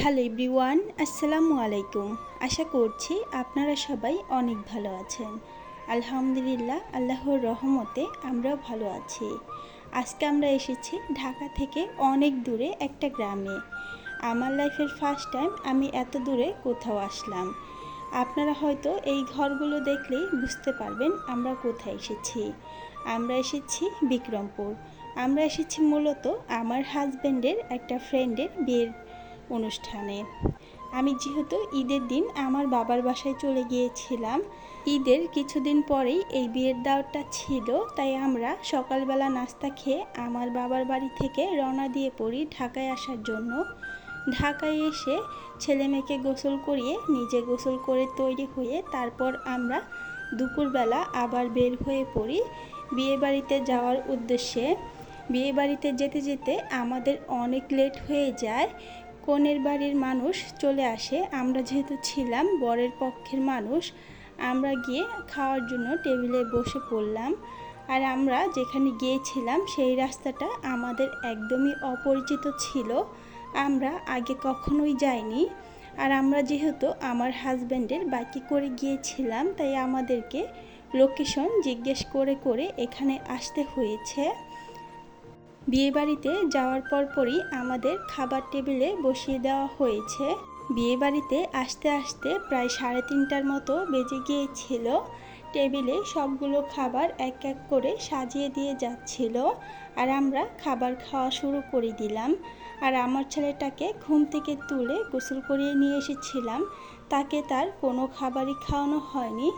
Hello everyone, আসসালামু আলাইকুম। আশা করছি আপনারা সবাই অনেক ভালো আছেন। আলহামদুলিল্লাহ, আল্লাহর রহমতে আমরাও ভালো আছি। আজকে আমরা এসেছি ঢাকা থেকে অনেক দূরে একটা গ্রামে। আমার লাইফের ফার্স্ট টাইম আমি এত দূরে কোথাও আসলাম। আপনারা হয়তো এই ঘরগুলো দেখলেই বুঝতে পারবেন আমরা কোথায় এসেছি। আমরা এসেছি বিক্রমপুর। আমরা এসেছি মূলত আমার হাজব্যান্ডের একটা ফ্রেন্ডের বিয়ের অনুষ্ঠানে। আমি যেহেতু ঈদের দিন আমার বাবার বাসায় চলে গিয়েছিলাম, ঈদের কিছুদিন পরেই এই বিয়ের দাওয়াতটা ছিল, তাই আমরা সকালবেলা নাস্তা খেয়ে আমার বাবার বাড়ি থেকে রওনা দিয়ে পড়ি ঢাকায় আসার জন্য। ঢাকায় এসে ছেলে মেয়েকে গোসল করিয়ে নিজে গোসল করে তৈরি হয়ে তারপর আমরা দুপুরবেলা আবার বের হয়ে পড়ি বিয়েবাড়িতে যাওয়ার উদ্দেশ্যে। বিয়েবাড়িতে যেতে যেতে আমাদের অনেক লেট হয়ে যায়। কনের বাড়ির মানুষ চলে আসে, আমরা যেহেতু ছিলাম বরের পক্ষের মানুষ, আমরা গিয়ে খাওয়ার জন্য টেবিলে বসে পড়লাম। আর আমরা যেখানে গিয়েছিলাম সেই রাস্তাটা আমাদের একদমই অপরিচিত ছিল, আমরা আগে কখনোই যাইনি। আর আমরা যেহেতু আমার হাজব্যান্ডের বাইকে করে গিয়েছিলাম, তাই আমাদেরকে লোকেশন জিজ্ঞেস করে করে এখানে আসতে হয়েছে। বিয়েবাড়িতে যাওয়ার পরপরই আমাদের খাবার টেবিলে বসিয়ে দেওয়া হয়েছে। বিয়েবাড়িতে আসতে আসতে প্রায় 3:30টার মতো বেজে গিয়েছিল। টেবিলে সবগুলো খাবার এক এক করে সাজিয়ে দিয়ে যাচ্ছিল, আর আমরা খাবার খাওয়া শুরু করে দিলাম। আর আমার ছেলেটাকে ঘুম থেকে তুলে গোসল করিয়ে নিয়ে এসেছিলাম, তাকে তার কোনো খাবারই খাওয়ানো হয়নি।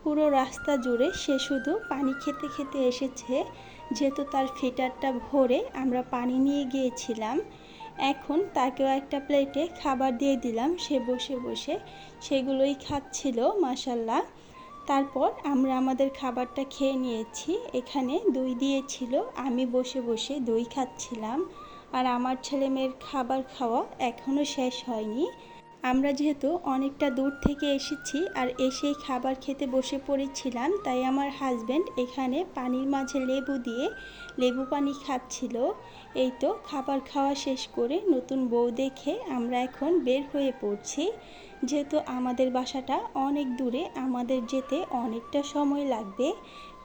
পুরো রাস্তা জুড়ে সে শুধু পানি খেতে খেতে এসেছে, যেহেতু তার ফিটারটা ভরে আমরা পানি নিয়ে গিয়েছিলাম। এখন তাকেও একটা প্লেটে খাবার দিয়ে দিলাম, সে বসে বসে সেগুলোই খাচ্ছিল মাশাল্লাহ। তারপর আমরা আমাদের খাবারটা খেয়ে নিয়েছি। এখানে দই দিয়েছিল, আমি বসে বসে দই খাচ্ছিলাম। আর আমার ছেলে মেয়ের খাবার খাওয়া এখনও শেষ হয়নি। আমরা যেহেতু অনেকটা দূর থেকে এসেছি আর এসেই খাবার খেতে বসে পড়েছিলাম, তাই আমার হাজব্যান্ড এখানে পানির মাঝে লেবু দিয়ে লেবু পানি খাচ্ছিল। এই তো খাবার খাওয়া শেষ করে নতুন বউ দেখে আমরা এখন বের হয়ে পড়ছি। যেহেতু আমাদের বাসাটা অনেক দূরে, আমাদের যেতে অনেকটা সময় লাগবে,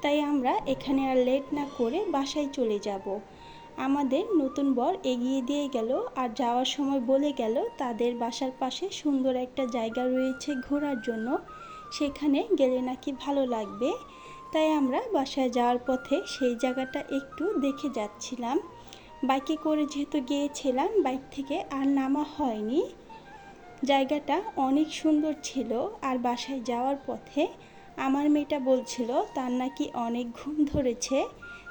তাই আমরা এখানে আর লেট না করে বাসায় চলে যাব। আমাদের নতুন বর এগিয়ে দিয়ে গেল আর যাওয়ার সময় বলে গেল তাদের বাসার পাশে সুন্দর একটা জায়গা রয়েছে ঘোরার জন্য, সেখানে গেলে নাকি ভালো লাগবে। তাই আমরা বাসায় যাওয়ার পথে সেই জায়গাটা একটু দেখে যাচ্ছিলাম। বাইকে করে যেহেতু গিয়েছিলাম, বাইক থেকে আর নামা হয়নি। জায়গাটা অনেক সুন্দর ছিল। আর বাসায় যাওয়ার পথে আমার মেয়েটা বলছিল তার নাকি অনেক ঘুম ধরেছে,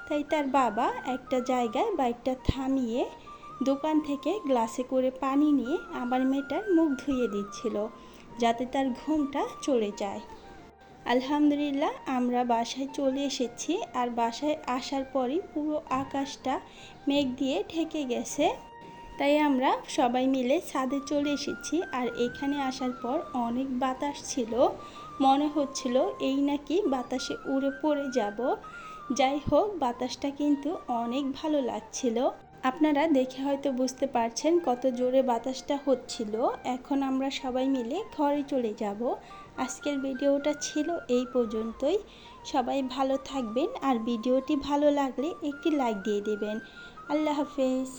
তাই তার বাবা একটা জায়গায় বাইকটা থামিয়ে দোকান থেকে গ্লাসে করে পানি নিয়ে আমার মেয়েটার মুখ ধুইয়ে দিচ্ছিল, যাতে তার ঘুমটা চলে যায়। আলহামদুলিল্লাহ, আমরা বাসায় চলে এসেছি। আর বাসায় আসার পরই পুরো আকাশটা মেঘ দিয়ে ঢেকে গেছে, তাই আমরা সবাই মিলে ছাদে চলে এসেছি। আর এখানে আসার পর অনেক বাতাস ছিল, মনে হচ্ছিল এই নাকি বাতাসে উড়ে পড়ে যাব। যাই হোক, বাতাসটা কিন্তু অনেক ভালো লাগছিল। আপনারা দেখে হয়তো বুঝতে পারছেন কত জোরে বাতাসটা হচ্ছিল। এখন আমরা সবাই মিলে ঘরে চলে যাব। আজকের ভিডিওটা ছিল এই পর্যন্তই। সবাই ভালো থাকবেন, আর ভিডিওটি ভালো লাগলে একটি লাইক দিয়ে দেবেন। আল্লাহ হাফেজ।